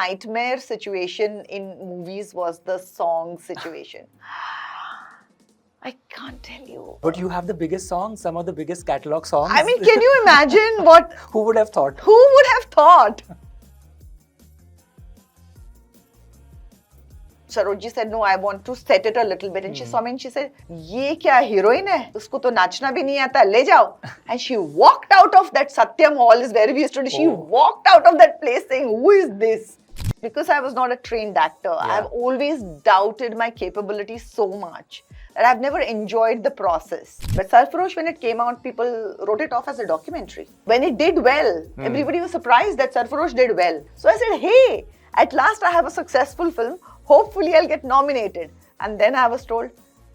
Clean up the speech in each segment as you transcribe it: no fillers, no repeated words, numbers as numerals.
nightmare situation in movies was the song situation. I can't tell you. But you have the biggest songs, some of the biggest catalog songs. I mean, can you imagine what? Who would have thought? Who would have thought? Saroj ji said, no, I want to set it a little bit. And she saw me and she said, ye kya heroine hai? Usko to nachna bhi nahi aata, le jao. And she walked out of that Satyam hall, is where we used to do. She walked out of that place saying, who is this? Because I was not a trained actor, I've always doubted my capability so much that I've never enjoyed the process. But Sarfarosh, when it came out, people wrote it off as a documentary. When it did well, everybody was surprised that Sarfarosh did well. So I said, hey, at last I have a successful film. Hopefully I'll get nominated. And then I was told,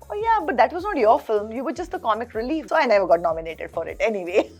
oh yeah, but that was not your film. You were just the comic relief. So I never got nominated for it anyway.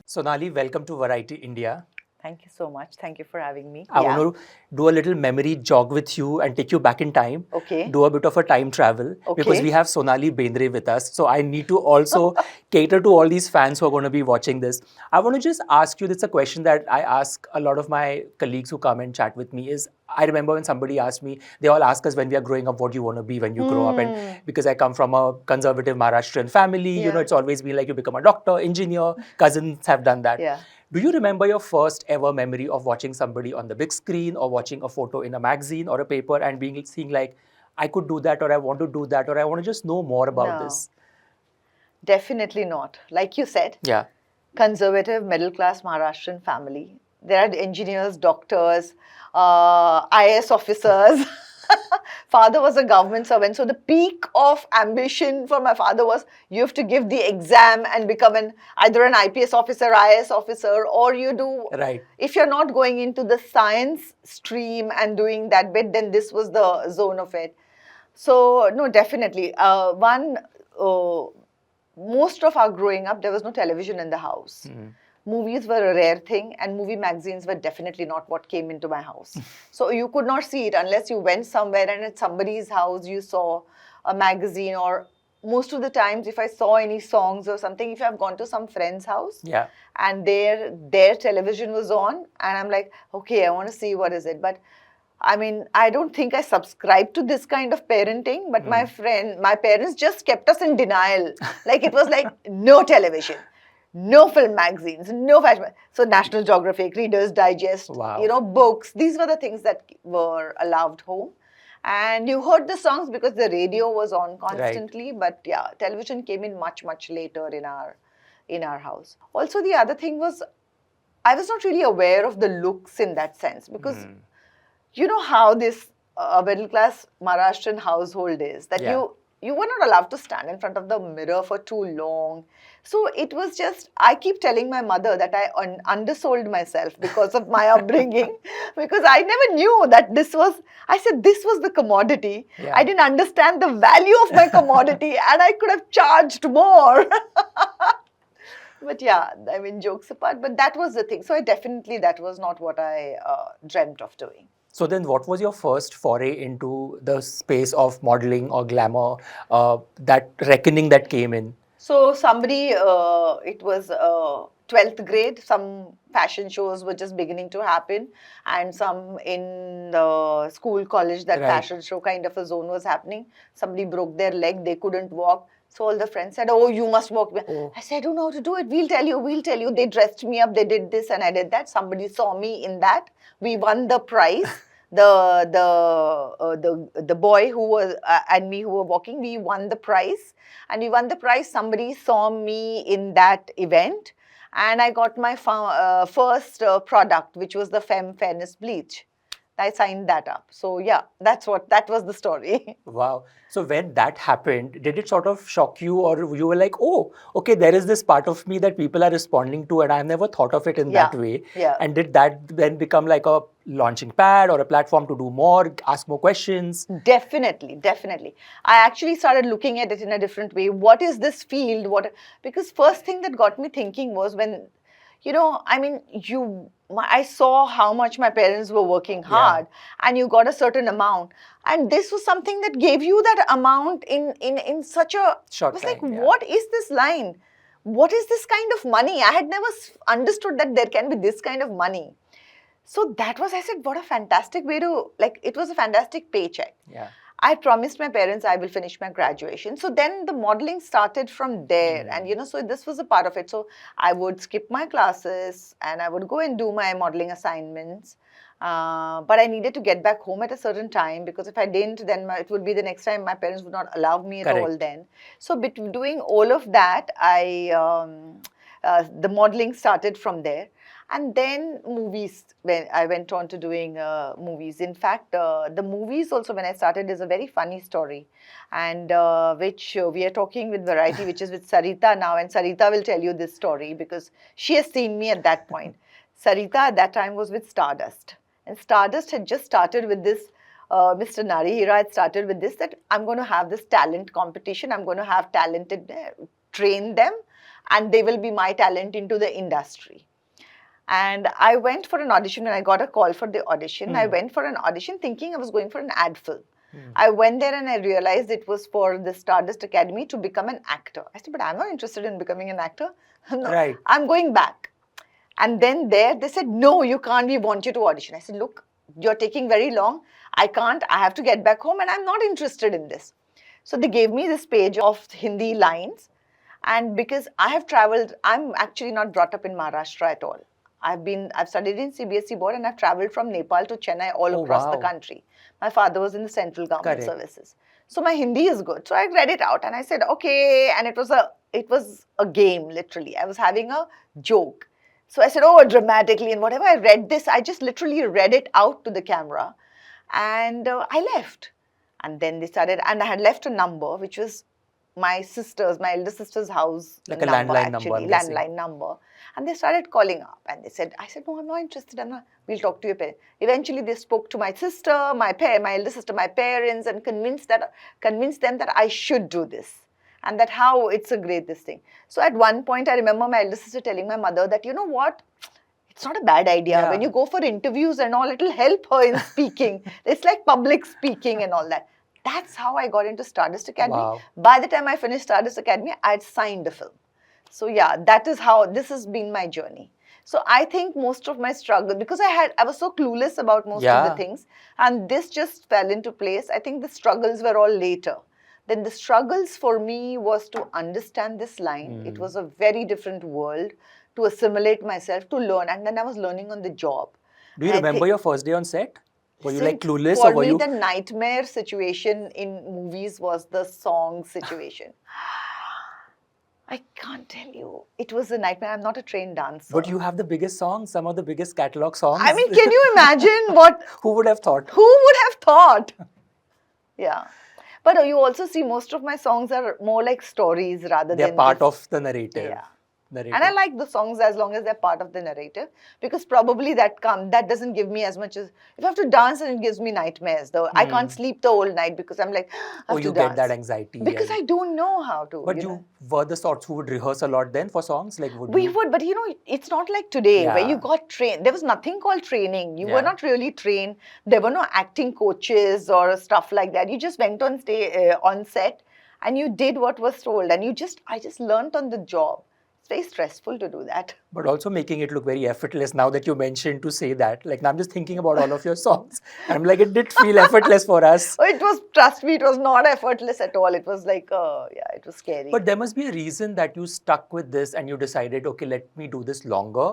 Sonali, welcome to Variety India. Thank you so much. Thank you for having me. I want to do a little memory jog with you and take you back in time. Okay. Do a bit of a time travel. Okay. Because we have Sonali Bendre with us. So I need to also cater to all these fans who are going to be watching this. I want to just ask you, this is a question that I ask a lot of my colleagues who come and chat with me is, I remember when somebody asked me, they all ask us when we are growing up, what do you want to be when you grow up? And because I come from a conservative Maharashtrian family, you know, it's always been like you become a doctor, engineer, cousins have done that. Yeah. Do you remember your first ever memory of watching somebody on the big screen or watching a photo in a magazine or a paper and seeing like, I could do that or I want to do that or I want to just know more about this? Definitely not. Like you said, conservative, middle-class Maharashtrian family. There are engineers, doctors, IAS officers. Father was a government servant. So the peak of ambition for my father was you have to give the exam and become either an IPS officer, IAS officer, or you do. Right. If you're not going into the science stream and doing that bit, then this was the zone of it. So no, definitely. Most of our growing up, there was no television in the house. Movies were a rare thing and movie magazines were definitely not what came into my house. So you could not see it unless you went somewhere and at somebody's house you saw a magazine, or most of the times if I saw any songs or something, if I've gone to some friend's house and their television was on and I'm like, okay, I want to see what is it. But I mean, I don't think I subscribed to this kind of parenting, but my parents just kept us in denial. Like it was like no television. No film magazines, no fashion. So National Geographic, Reader's Digest, you know, books. These were the things that were allowed home. And you heard the songs because the radio was on constantly. Right. But yeah, television came in much, much later in our house. Also, the other thing was, I was not really aware of the looks in that sense. Because you know how this middle-class Maharashtrian household is. That you were not allowed to stand in front of the mirror for too long. So it was just, I keep telling my mother that I undersold myself because of my upbringing. Because I never knew that I said this was the commodity. I didn't understand the value of my commodity and I could have charged more. But yeah, I mean, jokes apart, but that was the thing. So that was not what I dreamt of doing. So then what was your first foray into the space of modeling or glamour, that reckoning that came in? So somebody, it was 12th grade, some fashion shows were just beginning to happen and some in the school, college, that fashion show kind of a zone was happening. Somebody broke their leg, they couldn't walk. So all the friends said, oh, you must walk. I said, I don't know how to do it. We'll tell you. They dressed me up, they did this and I did that. Somebody saw me in that. We won the prize. The boy who was and me who were walking, we won the prize. And we won the prize. Somebody saw me in that event. And I got my first product, which was the Femme Fairness Bleach. I signed that up. So yeah, that was the story. Wow. So when that happened, did it sort of shock you, or you were like, oh, okay, there is this part of me that people are responding to and I've never thought of it in that way. And did that then become like a launching pad or a platform to do more, ask more questions? Definitely. I actually started looking at it in a different way. What is this field? Because first thing that got me thinking was when, you know, I mean, I saw how much my parents were working hard and you got a certain amount. And this was something that gave you that amount in such a... short time. It was like, what is this line? what is this kind of money? I had never understood that there can be this kind of money. So that was, I said, what a fantastic way to, like, it was a fantastic paycheck. Yeah. I promised my parents I will finish my graduation. So then the modeling started from there. And, so this was a part of it. So I would skip my classes and I would go and do my modeling assignments. But I needed to get back home at a certain time, because if I didn't, then it would be the next time my parents would not allow me at all then. So doing all of that, the modeling started from there. And then movies, when I went on to doing movies. In fact, the movies also, when I started, is a very funny story, and which we are talking with Variety, which is with Sarita now, and Sarita will tell you this story because she has seen me at that point. Sarita at that time was with Stardust, and Stardust had just started with this, Mr. Narihira had started with this, that I'm going to have this talent competition, I'm going to have talented, train them, and they will be my talent into the industry. And I went for an audition, and I got a call for the audition. I went for an audition thinking I was going for an ad film. I went there and I realized it was for the Stardust Academy to become an actor. I said, but I'm not interested in becoming an actor. No, right. I'm going back. And then there they said, no, you can't, we want you to audition. I said, look, you're taking very long. I can't, I have to get back home and I'm not interested in this. So they gave me this page of Hindi lines. And because I have traveled, I'm actually not brought up in Maharashtra at all. I've studied in CBSE board and I've traveled from Nepal to Chennai all across the country. My father was in the central government services. So my Hindi is good. So I read it out and I said, okay. And it was a game, literally. I was having a joke. So I said, oh, dramatically. And whatever I read this, I just literally read it out to the camera. And I left. And then they started, and I had left a number, which was my elder sister's house. Like number, a landline actually, number. Landline number. And they started calling up and I said, no, I'm not interested. We'll talk to your parents. Eventually, they spoke to my sister, my elder sister, my parents, and convinced them that I should do this. And that how it's a great this thing. So at one point, I remember my elder sister telling my mother that, you know what? It's not a bad idea. Yeah. When you go for interviews and all, it'll help her in speaking. It's like public speaking and all that. That's how I got into Stardust Academy. Wow. By the time I finished Stardust Academy, I had signed the film. So yeah, that is how this has been my journey. So I think most of my struggle, because I was so clueless about most of the things, and this just fell into place. I think the struggles were all later. Then the struggles for me was to understand this line. It was a very different world, to assimilate myself, to learn. And then I was learning on the job. Do you remember your first day on set? Were you like clueless? For or me, the nightmare situation in movies was the song situation. I can't tell you. It was a nightmare. I'm not a trained dancer. But you have the biggest songs, some of the biggest catalog songs. I mean, can you imagine what? Who would have thought? Who would have thought? Yeah. But you also see most of my songs are more like stories rather than... They're part of the narrative. Yeah. And I like the songs as long as they're part of the narrative, because probably that doesn't give me as much as... If I have to dance, and it gives me nightmares though. I can't sleep the whole night because I'm like, I have to dance. Get that anxiety. Because I don't know how to. But you were the sorts who would rehearse a lot then for songs? We would, but it's not like today where you got trained. There was nothing called training. You were not really trained. There were no acting coaches or stuff like that. You just went on set and you did what was told. And I just learned on the job. Very stressful to do that. But also making it look very effortless now that you mentioned to say that. Like, I'm just thinking about all of your songs. I'm like, it did feel effortless for us. Trust me, it was not effortless at all. It was like, it was scary. But there must be a reason that you stuck with this and you decided, okay, let me do this longer.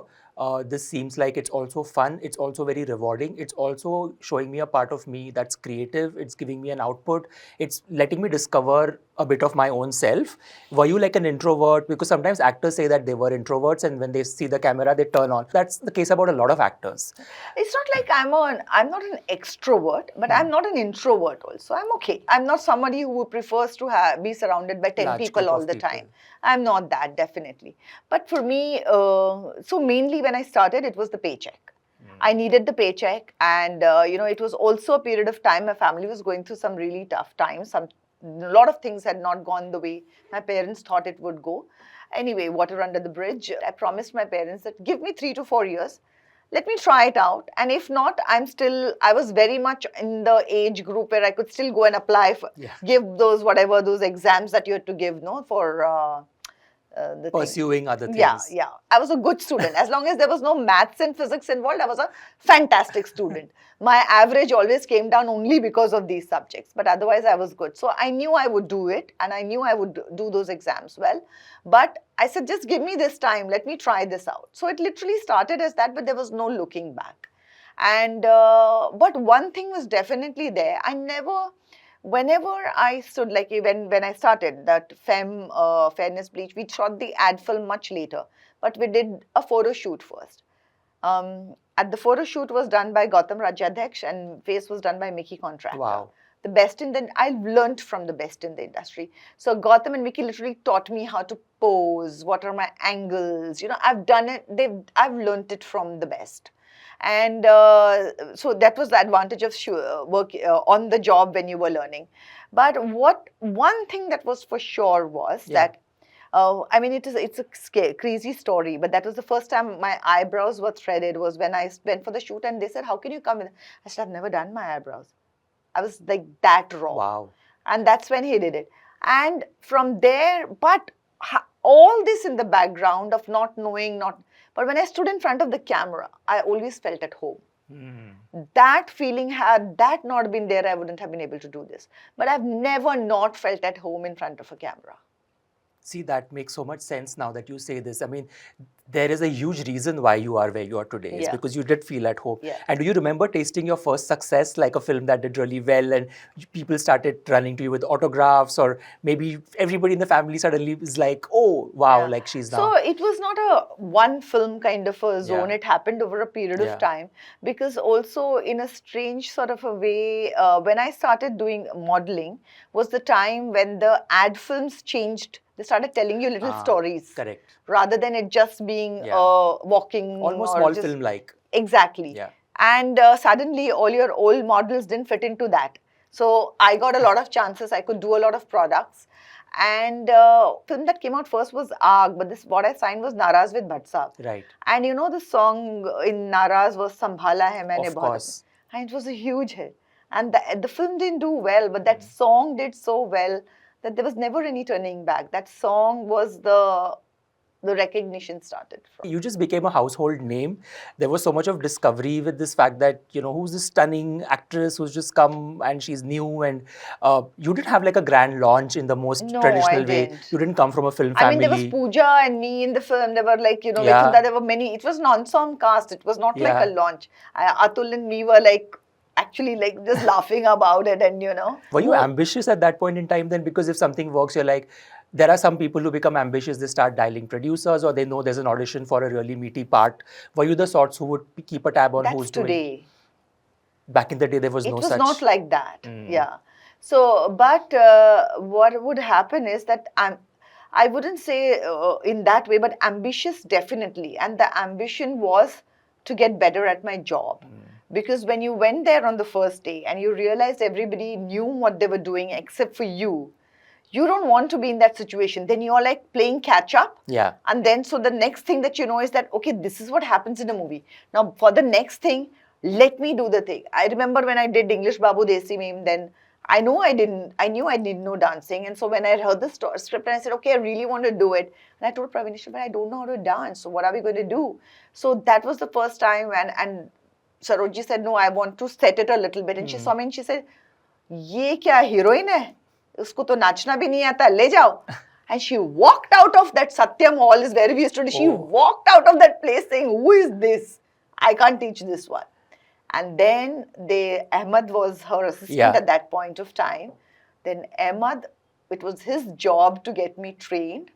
This seems like it's also fun. It's also very rewarding. It's also showing me a part of me that's creative. It's giving me an output. It's letting me discover a bit of my own self. Were you like an introvert? Because sometimes actors say that they were introverts and when they see the camera, they turn on. That's the case about a lot of actors. It's not like I'm not an extrovert, but I'm not an introvert also. I'm okay. I'm not somebody who prefers to be surrounded by 10 people all the time. I'm not that, definitely. But for me, so mainly when I started, it was the paycheck. I needed the paycheck, and it was also a period of time my family was going through some really tough times. A lot of things had not gone the way my parents thought it would go. Anyway, water under the bridge. I promised my parents that give me 3 to 4 years. Let me try it out. And if not, I was very much in the age group where I could still go and apply for, give those exams that you had to give, for the thing. Pursuing other things. Yeah. I was a good student. As long as there was no maths and physics involved, I was a fantastic student. My average always came down only because of these subjects, but otherwise I was good. So I knew I would do it, and I knew I would do those exams well. But I said, just give me this time. Let me try this out. So it literally started as that, but there was no looking back. And but one thing was definitely there. Whenever I stood, like when I started that Fairness Bleach, we shot the ad film much later, but we did a photo shoot first. At the photo shoot was done by Gautam Rajyadhyaksha, and face was done by Mickey Contractor. Wow. The best in the, I learned from the best in the industry. So Gautam and Mickey literally taught me how to pose, what are my angles. I've done it. I've learned it from the best. And so that was the advantage of work on the job when you were learning. But one thing that was for sure was that, I mean, it's a crazy story, but that was the first time my eyebrows were threaded, was when I went for the shoot, and they said, how can you come in? I said, I've never done my eyebrows. I was like that raw. Wow. And that's when he did it. And from there, but all this in the background of not knowing, but when I stood in front of the camera, I always felt at home. That feeling, had that not been there, I wouldn't have been able to do this. But I've never not felt at home in front of a camera. See, that makes so much sense now that you say this. I mean, there is a huge reason why you are where you are today. It's because you did feel at home. Yeah. And do you remember tasting your first success, like a film that did really well and people started running to you with autographs, or maybe everybody in the family suddenly is like, oh, wow, like she's now. So it was not a one film kind of a zone. Yeah. It happened over a period of time, because also in a strange sort of a way, when I started doing modeling was the time when the ad films changed. They started telling you little stories. Correct. Rather than it just being walking. Almost or small just, film-like. Exactly. Yeah. And suddenly all your old models didn't fit into that. So I got a lot of chances. I could do a lot of products. And film that came out first was Aag, but what I signed was Naraz with Bhatt Saab. Right. And the song in Naraz was Sambhala Hai Maine Of course. And it was a huge hit. And the film didn't do well, but that song did so well that there was never any turning back. That song was the recognition started from. You just became a household name. There was so much of discovery with this fact that, who's this stunning actress who's just come and she's new, and you didn't have like a grand launch in the most traditional way. Didn't. You didn't come from a film family. I mean, there was Pooja and me in the film. There were like, Vikunda, there were many. It was an ensemble cast. It was not like a launch. Atul and me were like, actually like just laughing about it, and Were you ambitious at that point in time then? Because if something works, you're like, there are some people who become ambitious, they start dialing producers, or they know there's an audition for a really meaty part. Were you the sorts who would keep a tab on who's doing? That's today. Back in the day, there was no such. It was not like that. Yeah. So, but what would happen is that I wouldn't say in that way, but ambitious definitely. And the ambition was to get better at my job. Because when you went there on the first day and you realized everybody knew what they were doing except for you, you don't want to be in that situation. Then you're like playing catch up. Yeah. And then so the next thing that you know is that, okay, this is what happens in a movie. Now for the next thing, let me do the thing. I remember when I did English Babu Desi Meme, then I knew I didn't know dancing. And so when I heard the script and I said, okay, I really want to do it. And I told Pravinisha, but I don't know how to dance. So what are we going to do? So that was the first time and Saroj said, no, I want to set it a little bit. And she saw me and she said, ye kya heroine hai? Usko to nachna bhi nahi aata, le jao. And she walked out of that Satyam Hall, is where we used to do. She walked out of that place saying, who is this? I can't teach this one. And then Ahmed was her assistant at that point of time. Then Ahmed, it was his job to get me trained.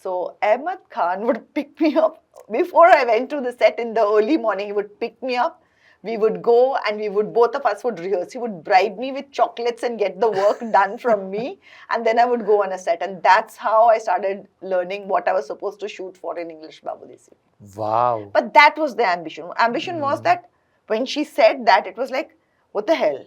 So Ahmed Khan would pick me up. Before I went to the set in the early morning, he would pick me up. We would go and both of us would rehearse. He would bribe me with chocolates and get the work done from me. And then I would go on a set. And that's how I started learning what I was supposed to shoot for in English Babu Desi. Wow. But that was the ambition. Ambition was that when she said that, it was like, what the hell?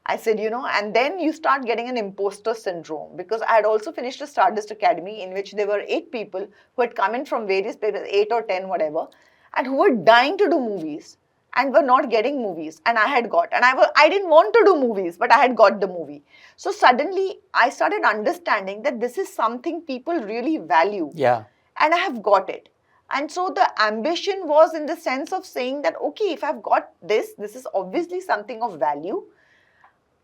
I said, and then you start getting an imposter syndrome, because I had also finished a Stardust Academy in which there were 8 people who had come in from various places, 8 or 10, whatever, and who were dying to do movies and were not getting movies. And I had got, and I didn't want to do movies, but I had got the movie. So suddenly I started understanding that this is something people really value. Yeah. and I have got it. And so the ambition was in the sense of saying that, okay, if I've got this, this is obviously something of value.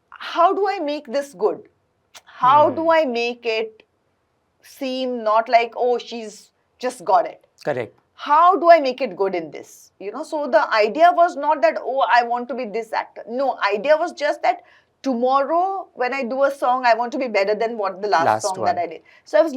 How do I make this good? How do I make it seem not like, oh, she's just got it? Correct. How do I make it good in this? So the idea was not that, oh, I want to be this actor. No, idea was just that tomorrow when I do a song, I want to be better than what the last song one. that I did. So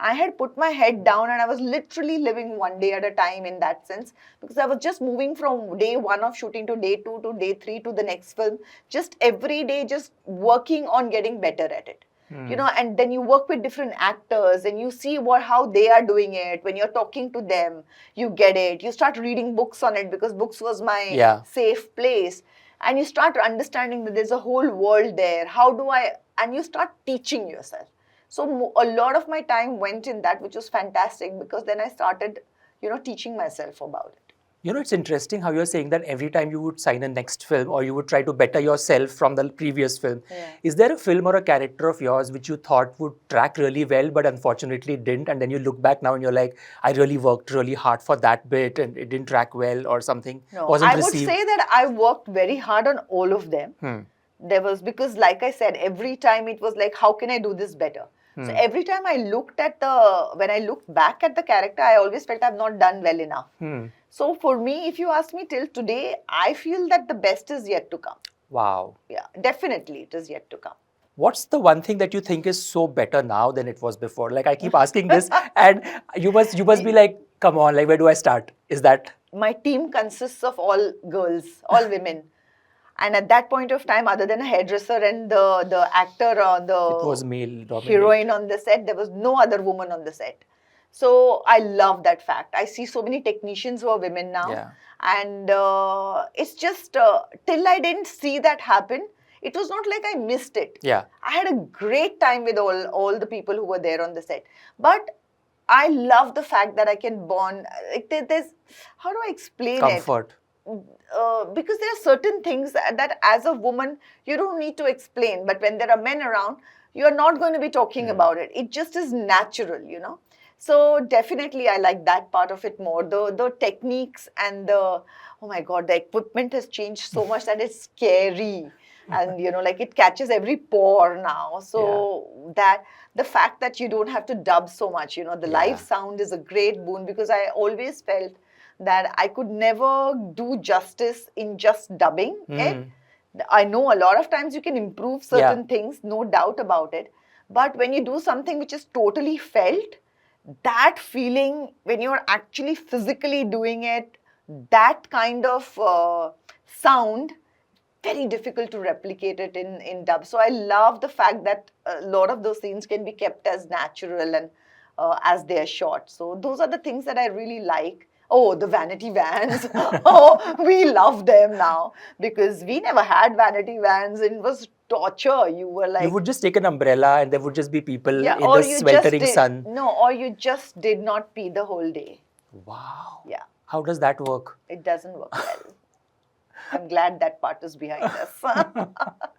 I had put my head down and I was literally living one day at a time in that sense, because I was just moving from day 1 of shooting to day 2 to day 3 to the next film, just every day, just working on getting better at it. And then you work with different actors and you see how they are doing it. When you're talking to them, you get it. You start reading books on it, because books was my safe place. And you start understanding that there's a whole world there. And you start teaching yourself. So a lot of my time went in that, which was fantastic, because then I started, teaching myself about it. It's interesting how you're saying that every time you would sign a next film or you would try to better yourself from the previous film. Yeah. Is there a film or a character of yours which you thought would track really well, but unfortunately didn't? And then you look back now and you're like, I really worked really hard for that bit and it didn't track well or something? No, Wasn't I received? would say that I worked very hard on all of them. There was, because like I said, every time it was like, how can I do this better? So every time when I looked back at the character, I always felt I've not done well enough. So for me, if you ask me till today, I feel that the best is yet to come. Wow. Yeah, definitely it is yet to come. What's the one thing that you think is so better now than it was before? Like I keep asking this and you must be like, come on, like where do I start? Is that? My team consists of all girls, all women. And at that point of time, other than a hairdresser and the actor or It was male heroine on the set, there was no other woman on the set. So I love that fact. I see so many technicians who are women now. Yeah. And it's just, till I didn't see that happen, it was not like I missed it. Yeah. I had a great time with all the people who were there on the set. But I love the fact that I can bond. Like there's, how do I explain Comfort. Because there are certain things that as a woman, you don't need to explain. But when there are men around, you're not going to be talking about it. It just is natural, So definitely I like that part of it more. The techniques and oh my God, the equipment has changed so much that it's scary. And, like it catches every pore now. So that the fact that you don't have to dub so much, the live sound is a great boon, because I always felt that I could never do justice in just dubbing it. I know a lot of times you can improve certain things, no doubt about it. But when you do something which is totally felt, that feeling when you're actually physically doing it, that kind of sound, very difficult to replicate it in dub. So I love the fact that a lot of those scenes can be kept as natural and as they're shot. So those are the things that I really like. Oh, the vanity vans. Oh, we love them now, because we never had vanity vans. It was torture. You were like... You would just take an umbrella and there would just be people in the or you sweltering sun. No, or you just did not pee the whole day. Wow. Yeah. How does that work? It doesn't work well. I'm glad that part is behind us.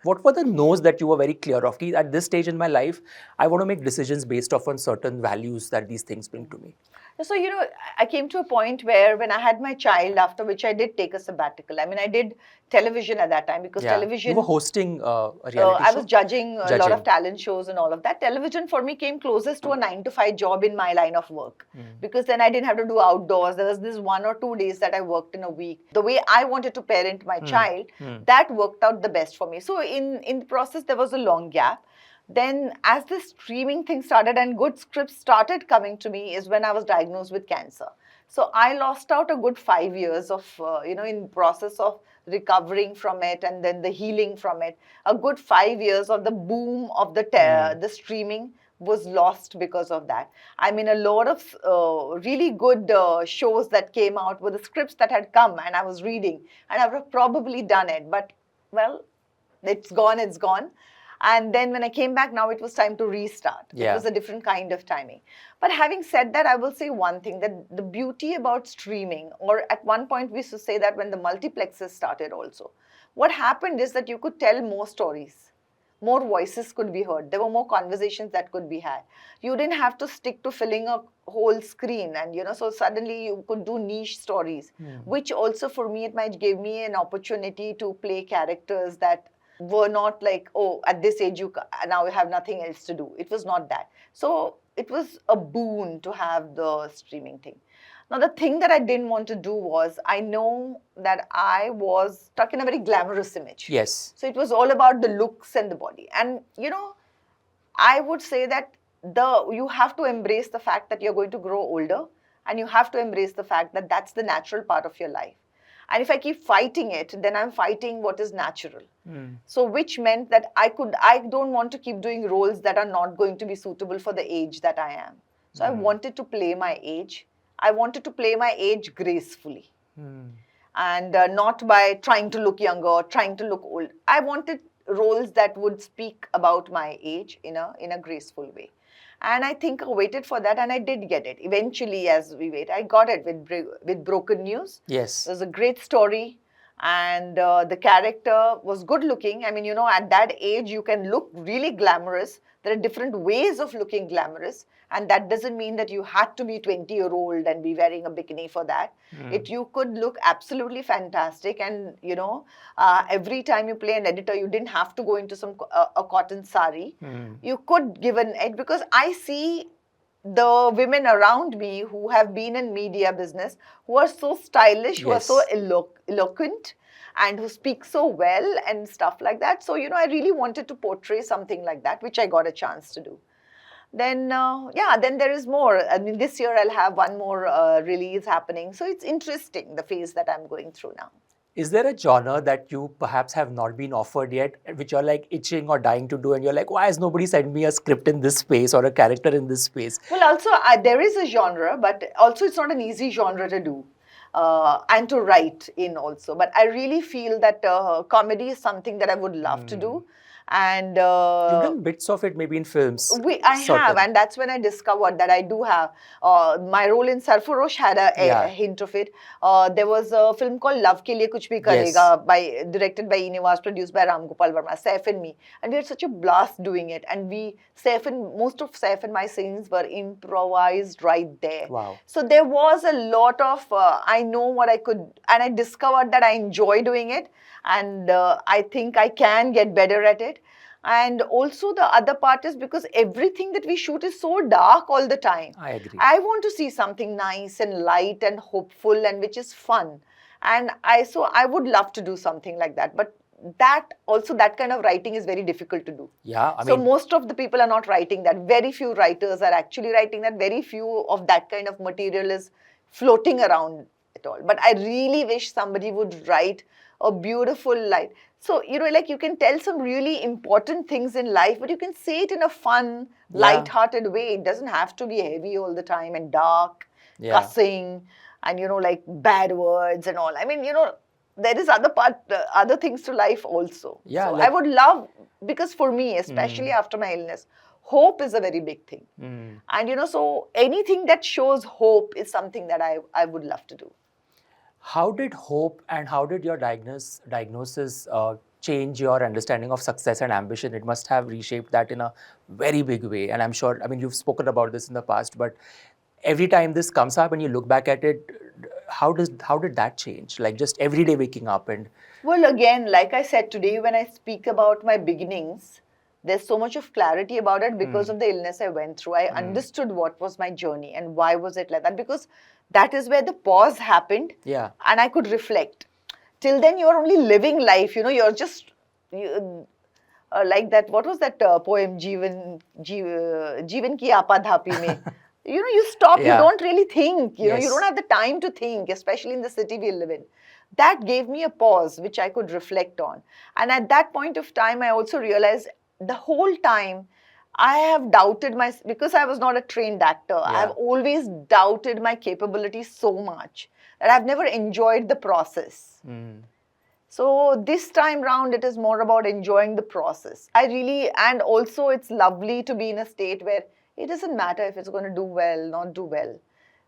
What were the no's that you were very clear of? At this stage in my life, I want to make decisions based off on certain values that these things bring to me. So, I came to a point where when I had my child, after which I did take a sabbatical. I mean, I did television at that time, because television... You were hosting a reality show? I was judging a lot of talent shows and all of that. Television for me came closest to a 9-to-5 job in my line of work. Because then I didn't have to do outdoors. There was this 1 or 2 days that I worked in a week. The way I wanted to parent my child, that worked out the best for me. So in the process, there was a long gap. Then as the streaming thing started and good scripts started coming to me is when I was diagnosed with cancer. So I lost out a good 5 years of, in process of recovering from it and then the healing from it. A good 5 years of the boom of the streaming was lost because of that. I mean, a lot of really good shows that came out were the scripts that had come and I was reading and I would have probably done it. But, well, it's gone, it's gone. And then when I came back, now it was time to restart. It was a different kind of timing. But having said that, I will say one thing, that the beauty about streaming, or at one point we used to say that when the multiplexes started also, what happened is that you could tell more stories. more voices could be heard. There were more conversations that could be had. You didn't have to stick to filling a whole screen, and so suddenly you could do niche stories, which also for me, it might give me an opportunity to play characters that were not like, oh, at this age now you have nothing else to do. It was not that. So it was a boon to have the streaming thing. Now, the thing that I didn't want to do was, I know that I was stuck in a very glamorous image. Yes. So it was all about the looks and the body. And, I would say that you have to embrace the fact that you're going to grow older, and you have to embrace the fact that that's the natural part of your life. And if I keep fighting it, then I'm fighting what is natural. So which meant that I don't want to keep doing roles that are not going to be suitable for the age that I am. So I wanted to play my age. I wanted to play my age gracefully, and not by trying to look younger or trying to look old. I wanted roles that would speak about my age in a graceful way. And I think I waited for that, and I did get it. Eventually, as we wait, I got it with Broken News. Yes. It was a great story, and the character was good looking. I mean, at that age, you can look really glamorous. There are different ways of looking glamorous, and that doesn't mean that you had to be 20-year-old and be wearing a bikini for that. You could look absolutely fantastic, and every time you play an editor, you didn't have to go into a cotton sari. You could give an edge, because I see the women around me who have been in media business, who are so stylish, who are so eloquent, and who speak so well and stuff like that. So, I really wanted to portray something like that, which I got a chance to do. Then, then there is more. I mean, this year I'll have one more release happening. So it's interesting, the phase that I'm going through now. Is there a genre that you perhaps have not been offered yet, which you're like itching or dying to do, and you're like, why has nobody sent me a script in this space or a character in this space? Well, also, there is a genre, but also it's not an easy genre to do. And to write in also. But I really feel that comedy is something that I would love to do. And you've done bits of it maybe in films. I have, and that's when I discovered that I do have. My role in Sarfarosh had a hint of it. There was a film called Love Ke Liye Kuch Bhi Karega, directed by Inivas, produced by Ram Gopal Verma, Saif and me. And we had such a blast doing it. And most of Saif and my scenes were improvised right there. Wow. So there was a lot of, I know what I could, and I discovered that I enjoy doing it. And I think I can get better at it. And also the other part is because everything that we shoot is so dark all the time. I agree. I want to see something nice and light and hopeful and which is fun. And I would love to do something like that. But that kind of writing is very difficult to do. Yeah, so most of the people are not writing that. Very few writers are actually writing that. Very few of that kind of material is floating around at all. But I really wish somebody would write a beautiful light. So, like you can tell some really important things in life, but you can say it in a fun, light-hearted way. It doesn't have to be heavy all the time and dark, cussing, and, like bad words and all. I mean, there is other things to life also. Yeah, so I would love, because for me, especially after my illness, hope is a very big thing. And, so anything that shows hope is something that I would love to do. How did hope and how did your diagnosis change your understanding of success and ambition? It must have reshaped that in a very big way. And I'm sure, you've spoken about this in the past, but every time this comes up and you look back at it, how did that change? Like just every day waking up and... Well, again, like I said today, when I speak about my beginnings, there's so much of clarity about it because of the illness I went through. I understood what was my journey and why was it like that, because that is where the pause happened. Yeah. And I could reflect. Till then, you're only living life, you're just like that. What was that poem, Jeevan ki Aapadhapi mein? You stop, you don't really think, you don't have the time to think, especially in the city we live in. That gave me a pause, which I could reflect on. And at that point of time, I also realized the whole time, I have doubted because I was not a trained actor. Yeah. I have always doubted my capability so much that I've never enjoyed the process. So this time round, it is more about enjoying the process. And also it's lovely to be in a state where it doesn't matter if it's going to do well, not do well.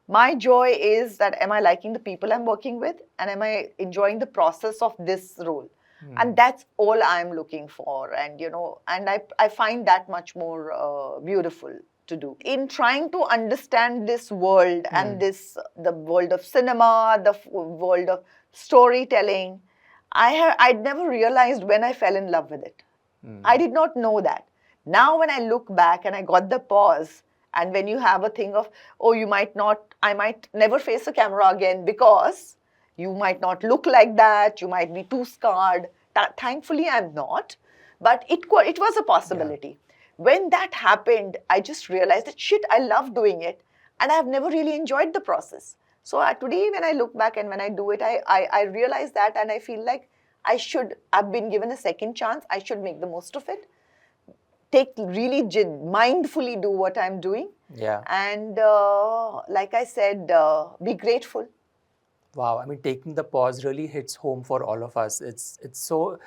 My joy is that am I liking the people I'm working with, and am I enjoying the process of this role? And that's all I'm looking for. And, and I find that much more beautiful to do. In trying to understand this world and the world of cinema, the world of storytelling, I'd never realized when I fell in love with it. I did not know that. Now when I look back and I got the pause, and when you have a thing of, oh, I might never face a camera again because you might not look like that, you might be too scarred. Thankfully, I'm not, but it was a possibility. When that happened, I just realized that shit, I love doing it, and I've never really enjoyed the process. So today, when I look back and when I do it, I realize that, and I feel like I've been given a second chance. I should make the most of it. Really mindfully do what I'm doing. Yeah. And like I said, be grateful. Wow, I mean, taking the pause really hits home for all of us. It's so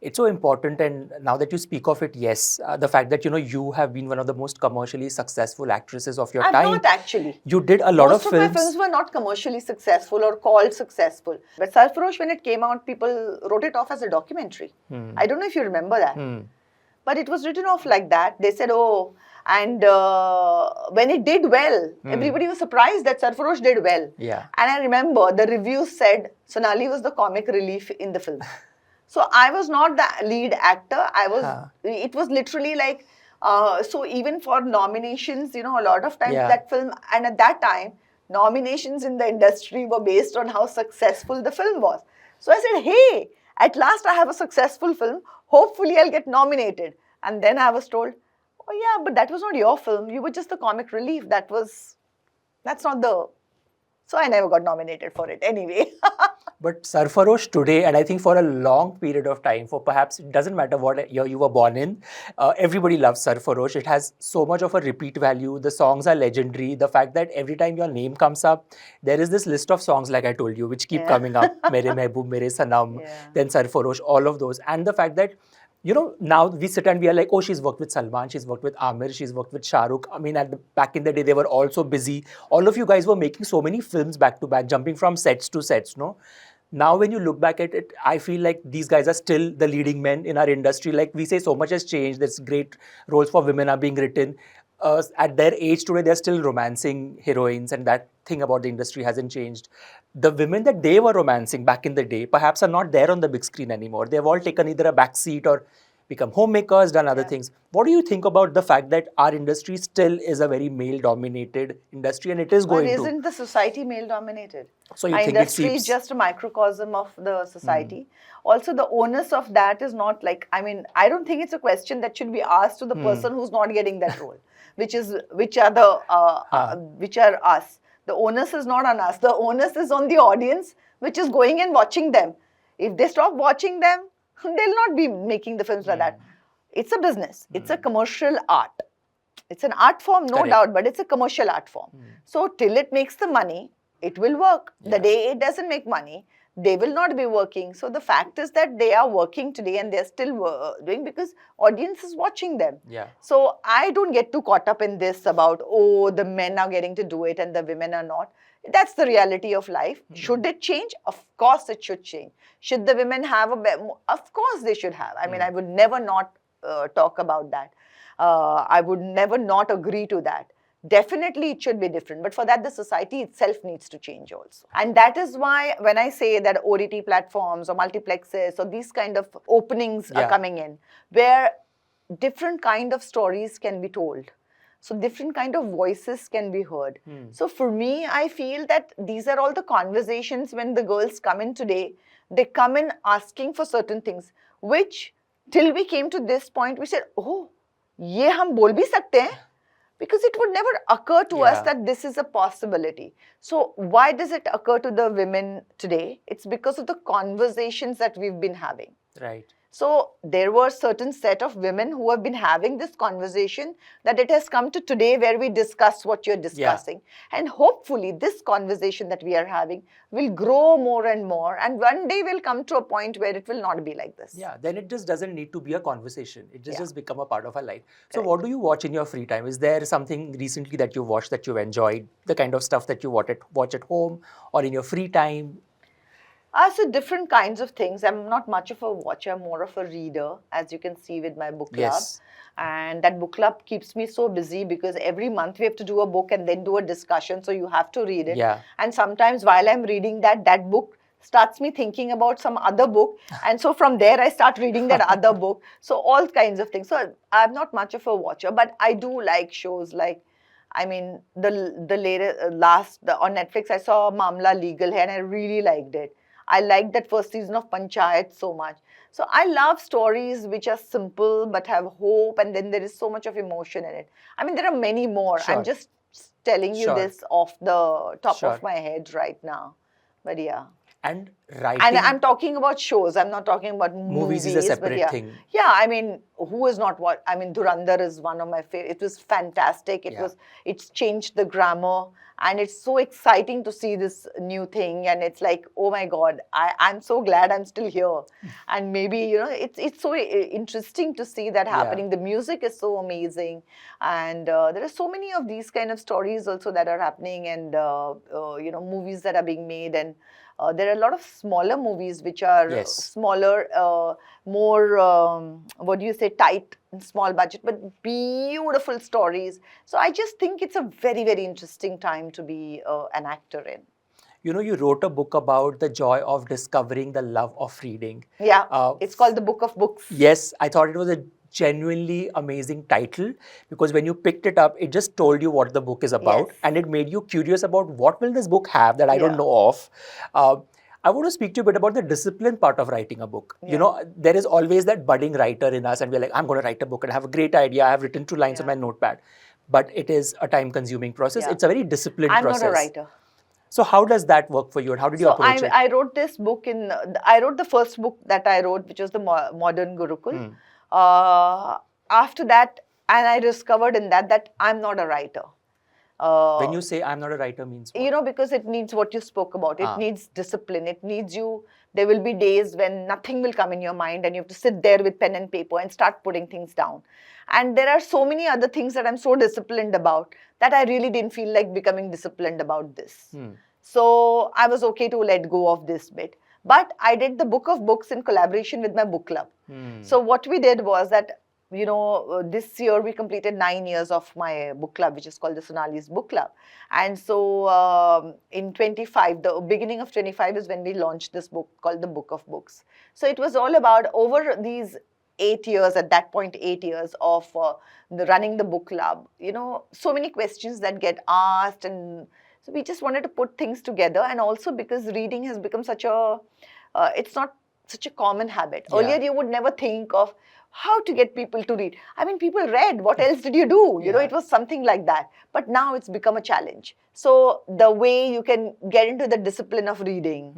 important. And now that you speak of it, yes, the fact that you have been one of the most commercially successful actresses of your time. I'm not actually. You did a lot Most of my films. films were not commercially successful or called successful. But Sarfarosh, when it came out, people wrote it off as a documentary. I don't know if you remember that. But it was written off like that. They said, oh, and when it did well, everybody was surprised that Sarfarosh did well. Yeah. And I remember the reviews said Sonali was the comic relief in the film. So I was not the lead actor. It was literally like, so even for nominations, a lot of times that film, and at that time, nominations in the industry were based on how successful the film was. So I said, hey, at last I have a successful film. Hopefully I'll get nominated. And then I was told, oh yeah, but that was not your film. You were just the comic relief. That's not the... So I never got nominated for it anyway. But Sarfarosh today, and I think for a long period of time, for perhaps, it doesn't matter what year you were born in, everybody loves Sarfarosh. It has so much of a repeat value. The songs are legendary. The fact that every time your name comes up, there is this list of songs, like I told you, which keep coming up. Mere Mehboob, Mere Sanam, then Sarfarosh, all of those. And the fact that, now we sit and we are like, oh, she's worked with Salman, she's worked with Amir, she's worked with Shah Rukh. I mean, back in the day, they were all so busy. All of you guys were making so many films back to back, jumping from sets to sets, no? Now, when you look back at it, I feel like these guys are still the leading men in our industry. Like we say, so much has changed. There's great roles for women are being written. At their age today, they're still romancing heroines, and that thing about the industry hasn't changed. The women that they were romancing back in the day perhaps are not there on the big screen anymore. They've all taken either a back seat or become homemakers, done other things. What do you think about the fact that our industry still is a very male-dominated industry, and it is going to... But isn't the society male-dominated? So you our think industry it seeps... is just a microcosm of the society. Also, the onus of that is not like... I mean, I don't think it's a question that should be asked to the person who's not getting that role, which are us. The onus is not on us. The onus is on the audience, which is going and watching them. If they stop watching them, they'll not be making the films like that. It's a business. It's a commercial art. It's an art form, no doubt, but it's a commercial art form. So till it makes the money, it will work. The day it doesn't make money, they will not be working. So the fact is that they are working today and they're still doing because audience is watching them. So I don't get too caught up in this about, oh, the men are getting to do it and the women are not. That's the reality of life. Should it change? Of course it should change. Should the women have of course they should have. I mean, I would never not talk about that. I would never not agree to that. Definitely it should be different. But for that, the society itself needs to change also. And that is why when I say that OTT platforms or multiplexes or these kind of openings are coming in, where different kind of stories can be told. So different kind of voices can be heard. So for me, I feel that these are all the conversations when the girls come in today, they come in asking for certain things, which till we came to this point, we said, oh, ye hum bol bhi sakte hain? Because it would never occur to us that this is a possibility. So why does it occur to the women today? It's because of the conversations that we've been having. Right. So there were certain set of women who have been having this conversation that it has come to today where we discuss what you're discussing. And hopefully this conversation that we are having will grow more and more. And one day we'll come to a point where it will not be like this. Yeah, then it just doesn't need to be a conversation. It just become a part of our life. So what do you watch in your free time? Is there something recently that you watched that you've enjoyed? The kind of stuff that you watch at home or in your free time? So different kinds of things. I'm not much of a watcher, I'm more of a reader, as you can see with my book club. Yes. And that book club keeps me so busy because every month we have to do a book and then do a discussion. So you have to read it. Yeah. And sometimes while I'm reading that book starts me thinking about some other book. And so from there I start reading that other book. So all kinds of things. So I'm not much of a watcher, but I do like shows like, I mean, the last on Netflix I saw Mamla Legal Hai and I really liked it. I liked that first season of Panchayat so much. So I love stories which are simple but have hope, and then there is so much of emotion in it. I mean, there are many more. Sure. I'm just telling you Sure. this off the top Sure. of my head right now. But yeah. And writing. And I'm talking about shows. I'm not talking about movies. is a but separate yeah. thing. Yeah, I mean, who is not what? I mean, Dhurandhar is one of my favorite. It was fantastic. It's changed the grammar, and it's so exciting to see this new thing. And it's like, oh my God, I'm so glad I'm still here. And maybe, it's so interesting to see that happening. The music is so amazing, and there are so many of these kind of stories also that are happening, and movies that are being made, and there are a lot of smaller movies which are smaller, more, tight and small budget, but beautiful stories. So I just think it's a very, very interesting time to be an actor in. You wrote a book about the joy of discovering the love of reading. Yeah, it's called The Book of Books. Yes, I thought it was a genuinely amazing title, because when you picked it up, it just told you what the book is about, and it made you curious about what will this book have that I don't know of. I want to speak to you a bit about the discipline part of writing a book. There is always that budding writer in us, and we're like, I'm going to write a book and I have a great idea. I have written 2 lines on my notepad. But it is a time-consuming process. It's a very disciplined process. I'm not a writer. So how does that work for you, and how did you approach it? I wrote this book I wrote the first book that I wrote, which was the Modern Gurukul. After that, and I discovered in that I'm not a writer. When you say I'm not a writer means what? Because it needs what you spoke about. It needs discipline. It needs you. There will be days when nothing will come in your mind and you have to sit there with pen and paper and start putting things down. And there are so many other things that I'm so disciplined about that I really didn't feel like becoming disciplined about this. So I was okay to let go of this bit. But I did the Book of Books in collaboration with my book club. So what we did was that, this year we completed 9 years of my book club, which is called the Sonali's Book Club. And so in 25, the beginning of 25 is when we launched this book called the Book of Books. So it was all about, over these 8 years, at that point 8 years of running the book club, so many questions that get asked, and so we just wanted to put things together. And also because reading has become it's not such a common habit. Earlier you would never think of how to get people to read. I mean, people read. What else did you do? It was something like that. But now it's become a challenge. So the way you can get into the discipline of reading,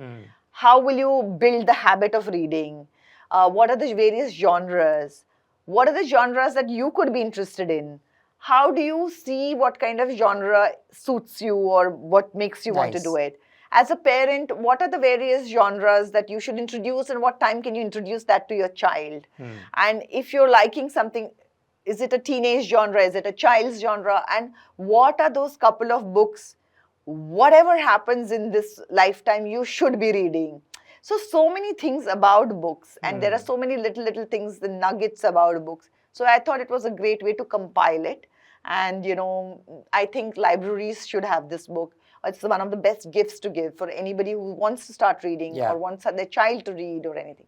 how will you build the habit of reading? What are the various genres? What are the genres that you could be interested in? How do you see what kind of genre suits you or what makes you want to do it? As a parent, what are the various genres that you should introduce, and what time can you introduce that to your child? And if you're liking something, is it a teenage genre? Is it a child's genre? And what are those couple of books, whatever happens in this lifetime, you should be reading? So many things about books, and there are so many little things, the nuggets about books. So I thought it was a great way to compile it. And, I think libraries should have this book. It's one of the best gifts to give for anybody who wants to start reading or wants their child to read or anything.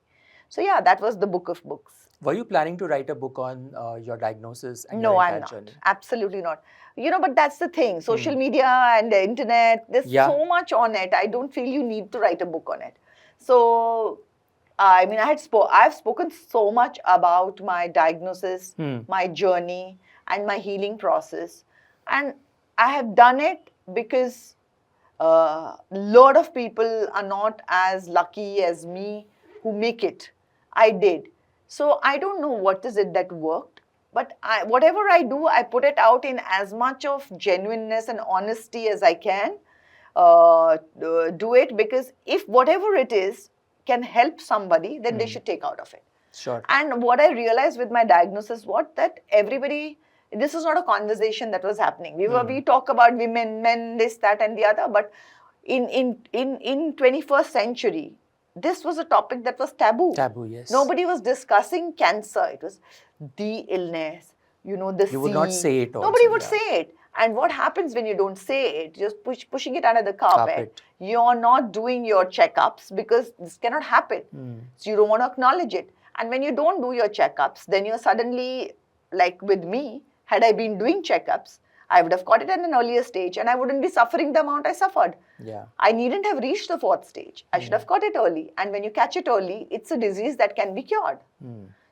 So yeah, that was the Book of Books. Were you planning to write a book on your diagnosis and No, your I'm entire not. journey? Absolutely not. But that's the thing. Social media and the internet, there's so much on it. I don't feel you need to write a book on it. So, I mean, I've spoken so much about my diagnosis, my journey, and my healing process. And I have done it because a lot of people are not as lucky as me who make it. I did. So I don't know what is it that worked, but whatever I do, I put it out in as much of genuineness and honesty as I can do it, because if whatever it is can help somebody, then they should take out of it. Sure. And what I realized with my diagnosis, that everybody, this is not a conversation that was happening. We talk about women, men, this, that, and the other. But in 21st century, this was a topic that was taboo. Taboo, yes. Nobody was discussing cancer. It was the illness, the You would not say it also, Nobody would yeah. say it. And what happens when you don't say it? Just pushing it under the carpet. Carpet. You're not doing your checkups because this cannot happen. So you don't want to acknowledge it. And when you don't do your checkups, then you're suddenly, like with me, had I been doing checkups, I would have caught it at an earlier stage and I wouldn't be suffering the amount I suffered. Yeah. I needn't have reached the 4th stage. I should have caught it early. And when you catch it early, it's a disease that can be cured.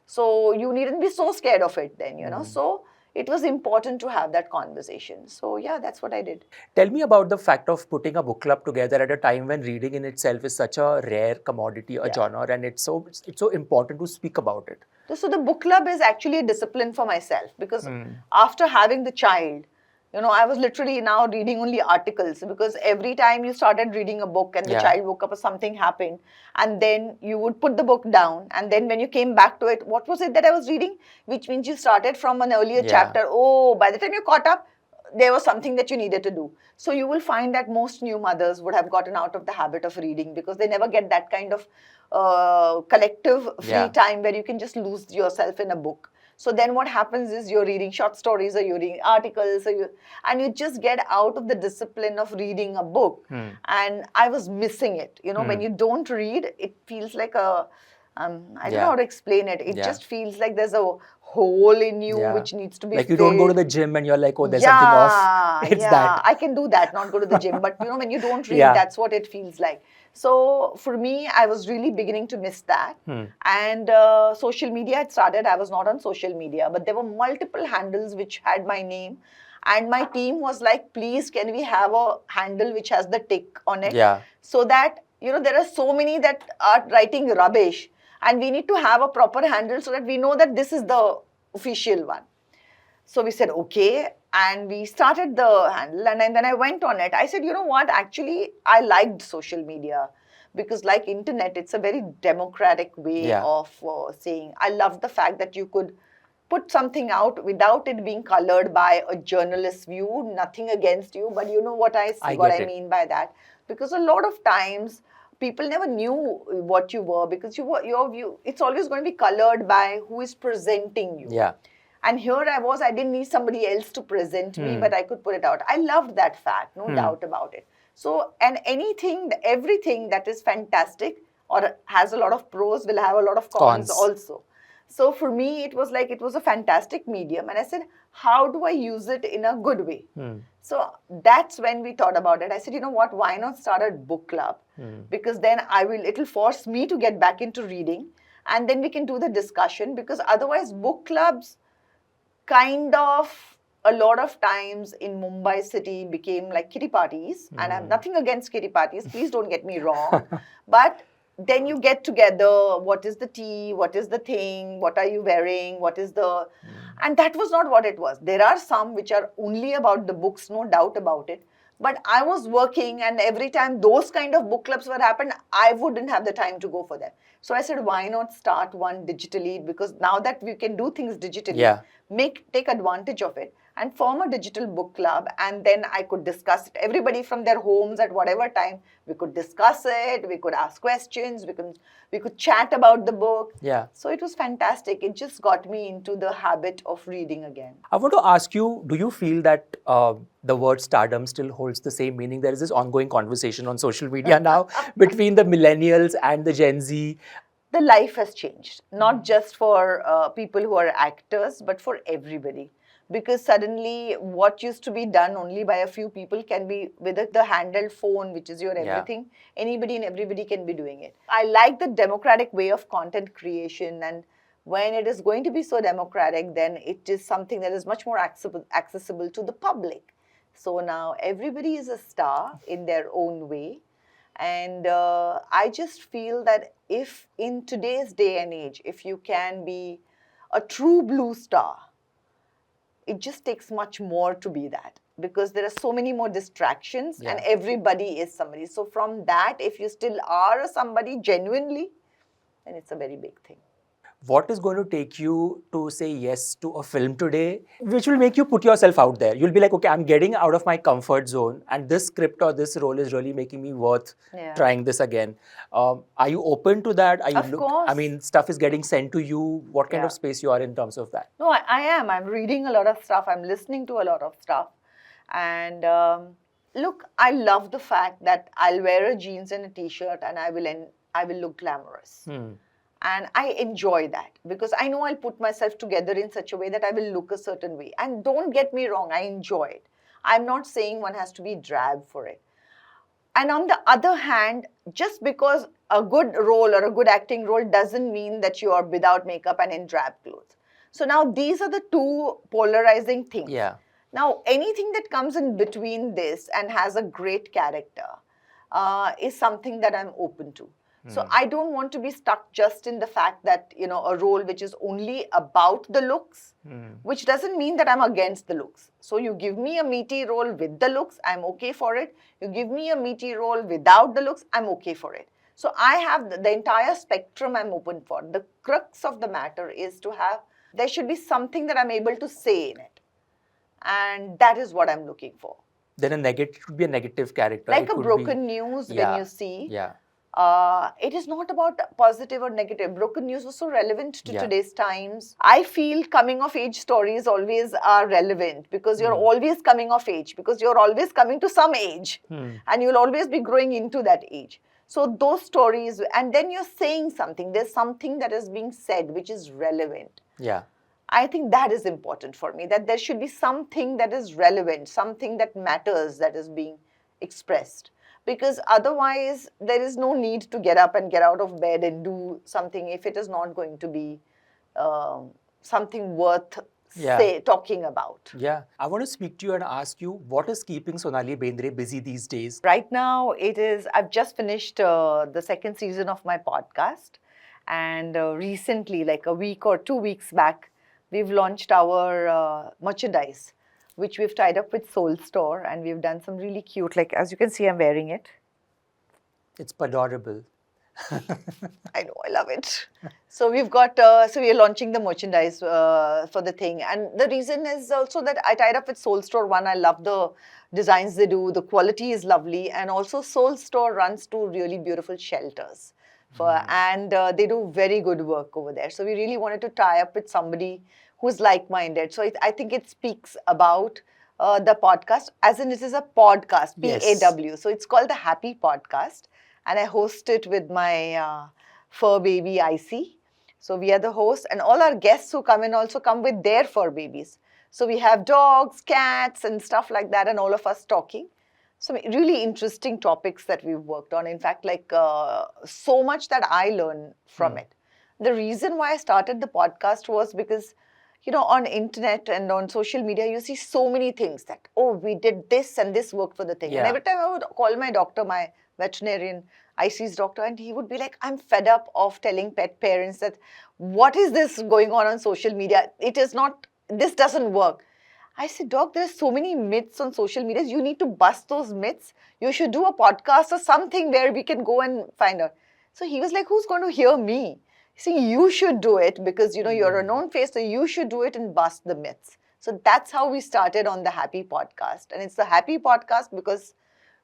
So you needn't be so scared of it then, So it was important to have that conversation. So yeah, that's what I did. Tell me about the fact of putting a book club together at a time when reading in itself is such a rare commodity, a genre, and it's so important to speak about it. So the book club is actually a discipline for myself because after having the child, I was literally now reading only articles because every time you started reading a book and the child woke up or something happened, and then you would put the book down, and then when you came back to it, what was it that I was reading? Which means you started from an earlier chapter. Oh, by the time you caught up, there was something that you needed to do. So you will find that most new mothers would have gotten out of the habit of reading because they never get that kind of collective free time where you can just lose yourself in a book. So then what happens is you're reading short stories or you're reading articles and you just get out of the discipline of reading a book. And I was missing it. When you don't read, it feels like I don't know how to explain it. It just feels like there's a hole in you which needs to be like you filled. don't go to the gym and you're like, oh, there's something off. It's that. I can do that, not go to the gym. But when you don't read, that's what it feels like. So for me, I was really beginning to miss that. And social media had started. I was not on social media, but there were multiple handles which had my name. And my team was like, please, can we have a handle which has the tick on it? Yeah. So that, there are so many that are writing rubbish. And we need to have a proper handle so that we know that this is the official one. So we said, okay. And we started the handle. And then I went on it. I said, you know what? Actually, I liked social media. Because like internet, it's a very democratic way of saying. I loved the fact that you could put something out without it being colored by a journalist's view. Nothing against you. But you know what I mean by that. Because a lot of times, people never knew what you were because your view, it's always going to be colored by who is presenting you. Yeah. And here I didn't need somebody else to present me, but I could put it out. I loved that fact, no doubt about it. So, and everything that is fantastic or has a lot of pros will have a lot of cons also. So for me, it was a fantastic medium. And I said, how do I use it in a good way? So that's when we thought about it. I said, you know what, why not start a book club? Because then it'll force me to get back into reading. And then we can do the discussion because otherwise book clubs kind of a lot of times in Mumbai city became like kitty parties. And I have nothing against kitty parties. Please don't get me wrong. But then you get together, what is the tea, what is the thing, what are you wearing, what is the... And that was not what it was. There are some which are only about the books, no doubt about it. But I was working and every time those kind of book clubs were happened, I wouldn't have the time to go for them. So I said, why not start one digitally? Because now that we can do things digitally, take advantage of it and form a digital book club. And then I could discuss it. Everybody from their homes at whatever time, we could discuss it. We could ask questions. We could chat about the book. Yeah. So it was fantastic. It just got me into the habit of reading again. I want to ask you, do you feel that the word stardom still holds the same meaning? There is this ongoing conversation on social media now between the millennials and the Gen Z. The life has changed, not just for people who are actors, but for everybody. Because suddenly what used to be done only by a few people can be with the handheld phone, which is your everything. Anybody and everybody can be doing it. I like the democratic way of content creation, and when it is going to be so democratic, then it is something that is much more accessible to the public. So now everybody is a star in their own way. And I just feel that if in today's day and age, if you can be a true blue star, it just takes much more to be that because there are so many more distractions and everybody is somebody. So from that, if you still are somebody genuinely, then it's a very big thing. what is going to take you to say yes to a film today, which will make you put yourself out there? You'll be like, okay, I'm getting out of my comfort zone, and this script or this role is really making me worth Yeah. trying this again. Are you open to that? Are you Of course. I mean, stuff is getting sent to you. What kind Yeah. of space you are in terms of that? No, I am. I'm reading a lot of stuff. I'm listening to a lot of stuff. And look, I love the fact that I'll wear a jeans and a t-shirt and I will look glamorous. And I enjoy that because I know I'll put myself together in such a way that I will look a certain way. And don't get me wrong, I enjoy it. I'm not saying one has to be drab for it. And on the other hand, just because a good role or a good acting role doesn't mean that you are without makeup and in drab clothes. So now these are the two polarizing things. Yeah. Now, anything that comes in between this and has a great character is something that I'm open to. So I don't want to be stuck just in the fact that, you know, a role which is only about the looks, which doesn't mean that I'm against the looks. So you give me a meaty role with the looks, I'm okay for it. You give me a meaty role without the looks, I'm okay for it. So I have the entire spectrum I'm open for. The crux of the matter is to have, there should be something that I'm able to say in it. And that is what I'm looking for. Then a negative should be a negative character. Like a broken news when you see. Yeah. It is not about positive or negative. Broken news was so relevant to today's times. I feel coming of age stories always are relevant because you're always coming of age, because you're always coming to some age and you'll always be growing into that age. So those stories, and then you're saying something, there's something that is being said which is relevant. Yeah. I think that is important for me, that there should be something that is relevant, something that matters that is being expressed. Because otherwise, there is no need to get up and get out of bed and do something if it is not going to be something worth talking about. Yeah. I want to speak to you and ask you, what is keeping Sonali Bendre busy these days? Right now, I've just finished the second season of my podcast. And recently, like a week or 2 weeks back, we've launched our merchandise, which we've tied up with Soul Store, and we've done some really cute, like as you can see, I'm wearing it. It's adorable. I know, I love it. So we've got, so we are launching the merchandise for the thing. And the reason is also that I tied up with Soul Store. One, I love the designs they do. The quality is lovely. And also Soul Store runs two really beautiful shelters. And they do very good work over there. So we really wanted to tie up with somebody who's like-minded. So I think it speaks about the podcast, as in it is a podcast, P-A-W. So it's called the Happy Pawdcast. And I host it with my fur baby, Icy. So we are the hosts. And all our guests who come in also come with their fur babies. So we have dogs, cats, and stuff like that, and all of us talking. So really interesting topics that we've worked on. In fact, like so much that I learn from it. The reason why I started the podcast was because, you know, on internet and on social media, you see so many things that, oh, we did this and this worked for the thing. And every time I would call my doctor, my veterinarian, IC's doctor, and he would be like, I'm fed up of telling pet parents that, what is this going on social media? It is not, this doesn't work. I said, Doc, there's so many myths on social media. You need to bust those myths. You should do a podcast or something where we can go and find out. So he was like, who's going to hear me? See, you should do it because, you know, you're a known face, so you should do it and bust the myths. So that's how we started on the Happy Pawdcast. And it's the Happy Pawdcast because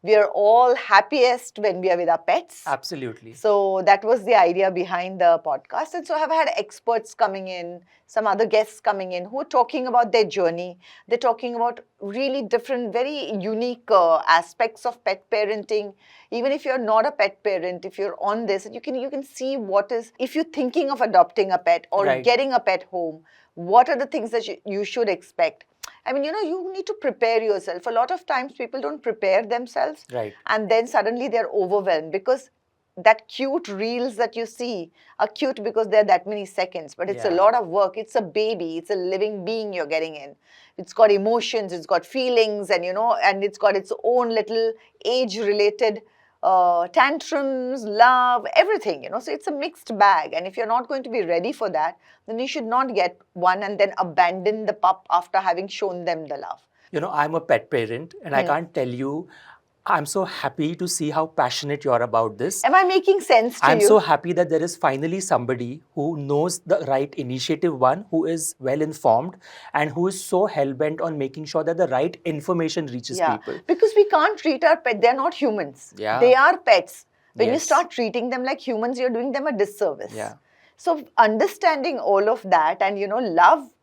we are all happiest when we are with our pets. Absolutely. So that was the idea behind the podcast. And so I've had experts coming in, some other guests coming in who are talking about their journey. They're talking about really different, very unique aspects of pet parenting. Even if you're not a pet parent, if you're on this, you can see what is, if you're thinking of adopting a pet or getting a pet home, what are the things that you should expect? I mean, you know, you need to prepare yourself. A lot of times people don't prepare themselves. Right. And then suddenly they're overwhelmed because that cute reels that you see are cute because they're that many seconds. But it's a lot of work. It's a baby. It's a living being you're getting in. It's got emotions. It's got feelings. And, you know, and it's got its own little age-related tantrums, love, everything, you know. So it's a mixed bag. And if you're not going to be ready for that, then you should not get one and then abandon the pup after having shown them the love. You know, I'm a pet parent and I can't tell you I'm so happy to see how passionate you're about this. Am I making sense to I'm you? so happy that there is finally somebody who knows the right initiative, one who is well informed and who is so hell-bent on making sure that the right information reaches people. Because we can't treat our pet, they're not humans. Yeah. They are pets. When you Yes. start treating them like humans, you're doing them a disservice. Yeah. So understanding all of that and,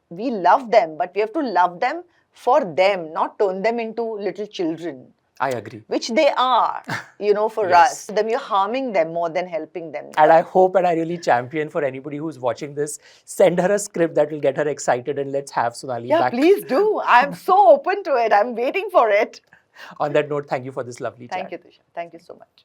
we love them, but we have to love them for them, not turn them into little children, I agree. which they are, for Yes. us. Then you're harming them more than helping them. And I hope and I really champion for anybody who's watching this, send her a script that will get her excited and let's have Sonali Yeah, back. please do. I'm so open to it. I'm waiting for it. On that note, thank you for this lovely chat. Thank you, Tisha. Thank you so much.